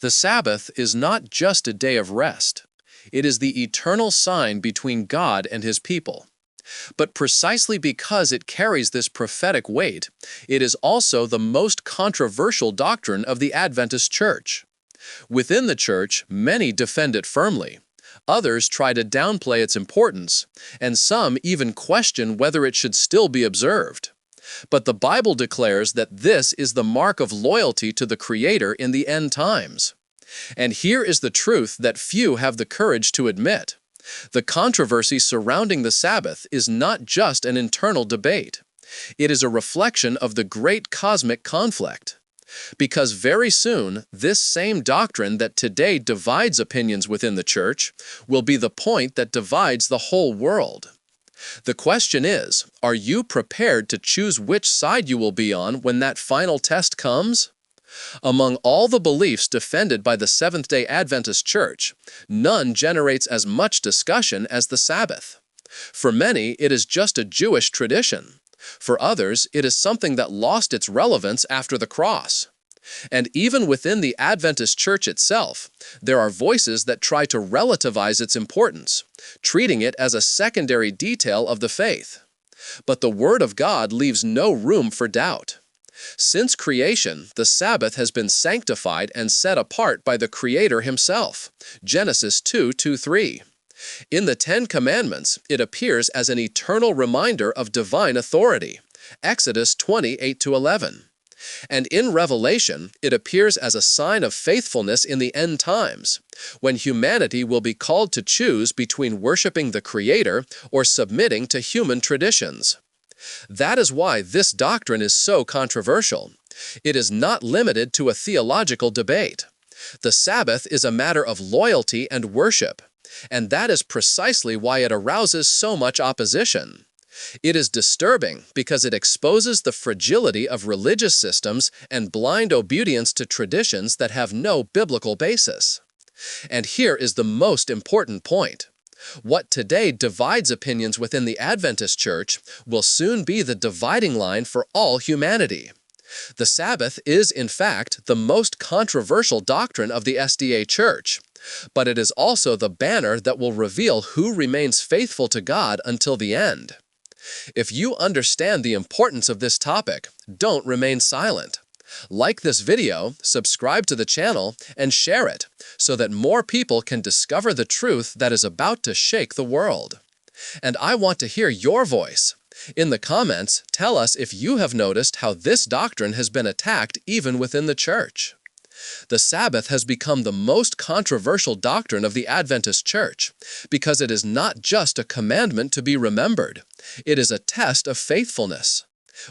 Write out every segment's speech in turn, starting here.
The Sabbath is not just a day of rest. It is the eternal sign between God and His people. But precisely because it carries this prophetic weight, it is also the most controversial doctrine of the Adventist Church. Within the Church, many defend it firmly. Others try to downplay its importance, and some even question whether it should still be observed. But the Bible declares that this is the mark of loyalty to the Creator in the end times. And here is the truth that few have the courage to admit. The controversy surrounding the Sabbath is not just an internal debate. It is a reflection of the great cosmic conflict. Because very soon, this same doctrine that today divides opinions within the Church will be the point that divides the whole world. The question is, are you prepared to choose which side you will be on when that final test comes? Among all the beliefs defended by the Seventh-day Adventist Church, none generates as much discussion as the Sabbath. For many, it is just a Jewish tradition. For others, it is something that lost its relevance after the cross. And even within the Adventist Church itself, there are voices that try to relativize its importance, treating it as a secondary detail of the faith. But the Word of God leaves no room for doubt. Since creation, the Sabbath has been sanctified and set apart by the Creator Himself. Genesis 2:2-3. In the Ten Commandments, it appears as an eternal reminder of divine authority. Exodus 20:8-11. And in Revelation, it appears as a sign of faithfulness in the end times, when humanity will be called to choose between worshiping the Creator or submitting to human traditions. That is why this doctrine is so controversial. It is not limited to a theological debate. The Sabbath is a matter of loyalty and worship, and that is precisely why it arouses so much opposition. It is disturbing because it exposes the fragility of religious systems and blind obedience to traditions that have no biblical basis. And here is the most important point. What today divides opinions within the Adventist Church will soon be the dividing line for all humanity. The Sabbath is, in fact, the most controversial doctrine of the SDA Church, but it is also the banner that will reveal who remains faithful to God until the end. If you understand the importance of this topic, don't remain silent. Like this video, subscribe to the channel, and share it so that more people can discover the truth that is about to shake the world. And I want to hear your voice. In the comments, tell us if you have noticed how this doctrine has been attacked even within the Church. The Sabbath has become the most controversial doctrine of the Adventist Church because it is not just a commandment to be remembered. It is a test of faithfulness.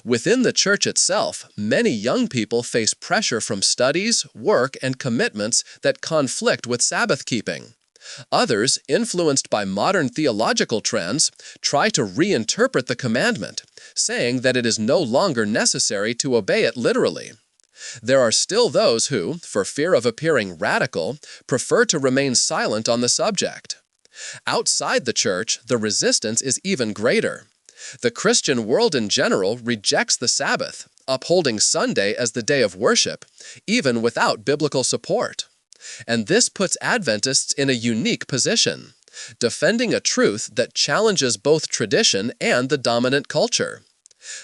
Within the Church itself, many young people face pressure from studies, work, and commitments that conflict with Sabbath keeping. Others, influenced by modern theological trends, try to reinterpret the commandment, saying that it is no longer necessary to obey it literally. There are still those who, for fear of appearing radical, prefer to remain silent on the subject. Outside the Church, the resistance is even greater. The Christian world in general rejects the Sabbath, upholding Sunday as the day of worship, even without biblical support. And this puts Adventists in a unique position, defending a truth that challenges both tradition and the dominant culture.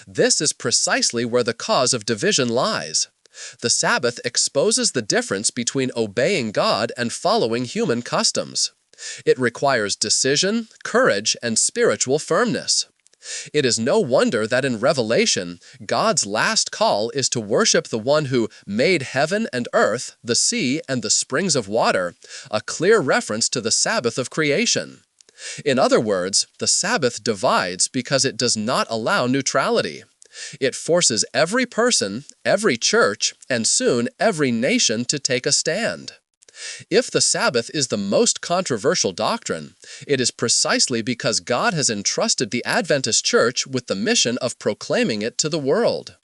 This is precisely where the cause of division lies. The Sabbath exposes the difference between obeying God and following human customs. It requires decision, courage, and spiritual firmness. It is no wonder that in Revelation, God's last call is to worship the one who made heaven and earth, the sea, and the springs of water, a clear reference to the Sabbath of creation. In other words, the Sabbath divides because it does not allow neutrality. It forces every person, every church, and soon every nation to take a stand. If the Sabbath is the most controversial doctrine, it is precisely because God has entrusted the Adventist Church with the mission of proclaiming it to the world.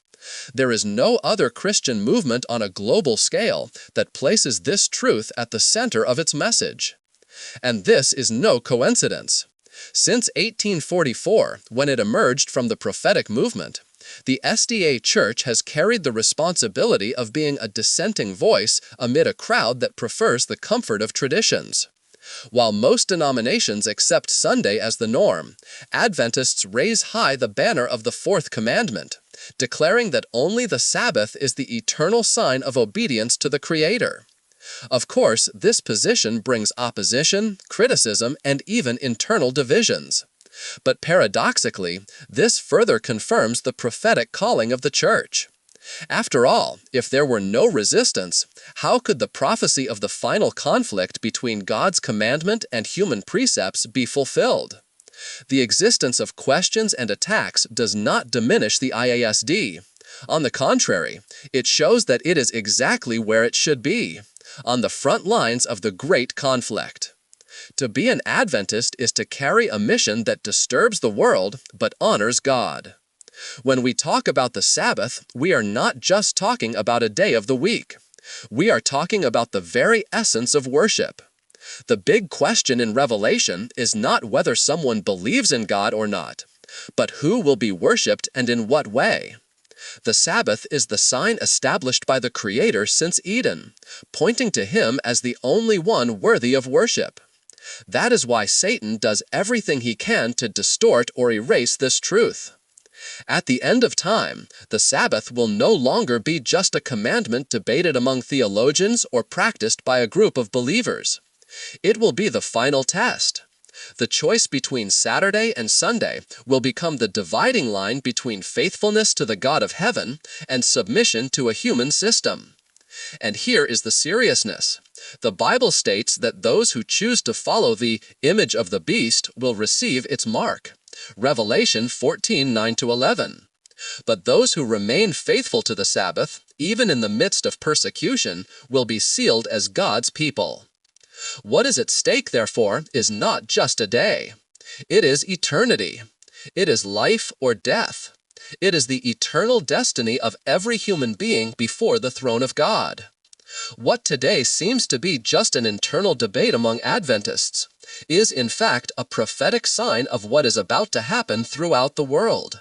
There is no other Christian movement on a global scale that places this truth at the center of its message. And this is no coincidence. Since 1844, when it emerged from the prophetic movement, The SDA Church has carried the responsibility of being a dissenting voice amid a crowd that prefers the comfort of traditions. While most denominations accept Sunday as the norm, Adventists raise high the banner of the fourth commandment, declaring that only the Sabbath is the eternal sign of obedience to the Creator. Of course, this position brings opposition, criticism, and even internal divisions. But paradoxically, this further confirms the prophetic calling of the Church. After all, if there were no resistance, how could the prophecy of the final conflict between God's commandment and human precepts be fulfilled? The existence of questions and attacks does not diminish the IASD. On the contrary, it shows that it is exactly where it should be, on the front lines of the great conflict. To be an Adventist is to carry a mission that disturbs the world but honors God. When we talk about the Sabbath, we are not just talking about a day of the week. We are talking about the very essence of worship. The big question in Revelation is not whether someone believes in God or not, but who will be worshiped and in what way. The Sabbath is the sign established by the Creator since Eden, pointing to Him as the only one worthy of worship. That is why Satan does everything he can to distort or erase this truth. At the end of time, the Sabbath will no longer be just a commandment debated among theologians or practiced by a group of believers. It will be the final test. The choice between Saturday and Sunday will become the dividing line between faithfulness to the God of heaven and submission to a human system. And here is the seriousness. The Bible states that those who choose to follow the image of the beast will receive its mark. Revelation 14:9-11. But those who remain faithful to the Sabbath, even in the midst of persecution, will be sealed as God's people. What is at stake, therefore, is not just a day. It is eternity. It is life or death. It is the eternal destiny of every human being before the throne of God. What today seems to be just an internal debate among Adventists is in fact a prophetic sign of what is about to happen throughout the world.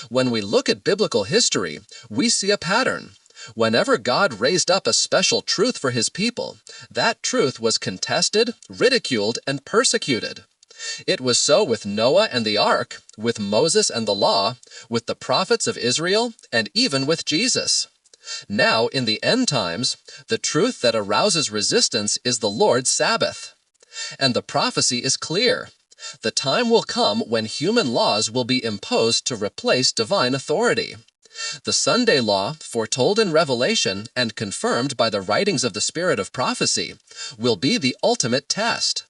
When we look at biblical history, we see a pattern. Whenever God raised up a special truth for His people, that truth was contested, ridiculed, and persecuted. It was so with Noah and the ark, with Moses and the law, with the prophets of Israel, and even with Jesus. Now, in the end times, the truth that arouses resistance is the Lord's Sabbath. And the prophecy is clear. The time will come when human laws will be imposed to replace divine authority. The Sunday law, foretold in Revelation and confirmed by the writings of the Spirit of prophecy, will be the ultimate test.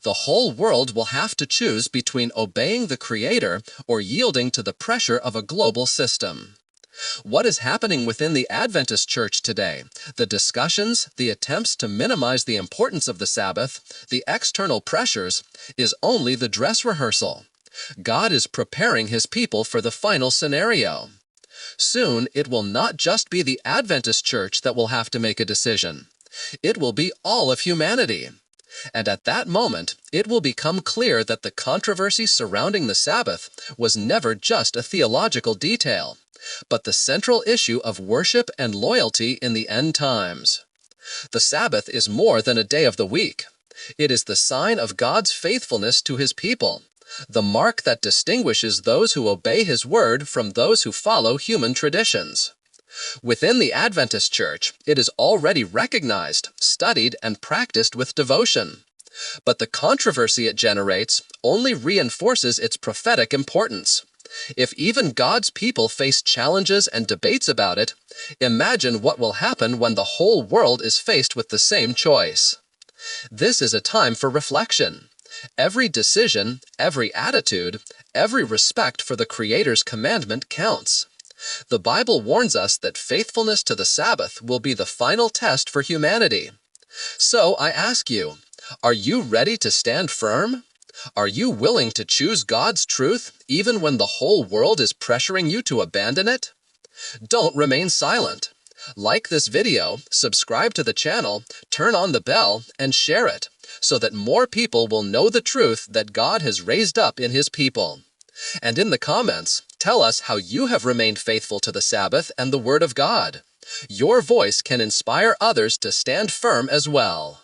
The whole world will have to choose between obeying the Creator or yielding to the pressure of a global system. What is happening within the Adventist Church today, the discussions, the attempts to minimize the importance of the Sabbath, the external pressures, is only the dress rehearsal. God is preparing His people for the final scenario. Soon, it will not just be the Adventist Church that will have to make a decision. It will be all of humanity. And at that moment, it will become clear that the controversy surrounding the Sabbath was never just a theological detail, but the central issue of worship and loyalty in the end times. The Sabbath is more than a day of the week. It is the sign of God's faithfulness to His people, the mark that distinguishes those who obey His word from those who follow human traditions. Within the Adventist Church, it is already recognized, studied, and practiced with devotion. But the controversy it generates only reinforces its prophetic importance. If even God's people face challenges and debates about it, imagine what will happen when the whole world is faced with the same choice. This is a time for reflection. Every decision, every attitude, every respect for the Creator's commandment counts. The Bible warns us that faithfulness to the Sabbath will be the final test for humanity. So I ask you, are you ready to stand firm? Are you willing to choose God's truth even when the whole world is pressuring you to abandon it? Don't remain silent. Like this video, subscribe to the channel, turn on the bell, and share it, so that more people will know the truth that God has raised up in His people. And in the comments, Tell us how you have remained faithful to the Sabbath and the Word of God. Your voice can inspire others to stand firm as well.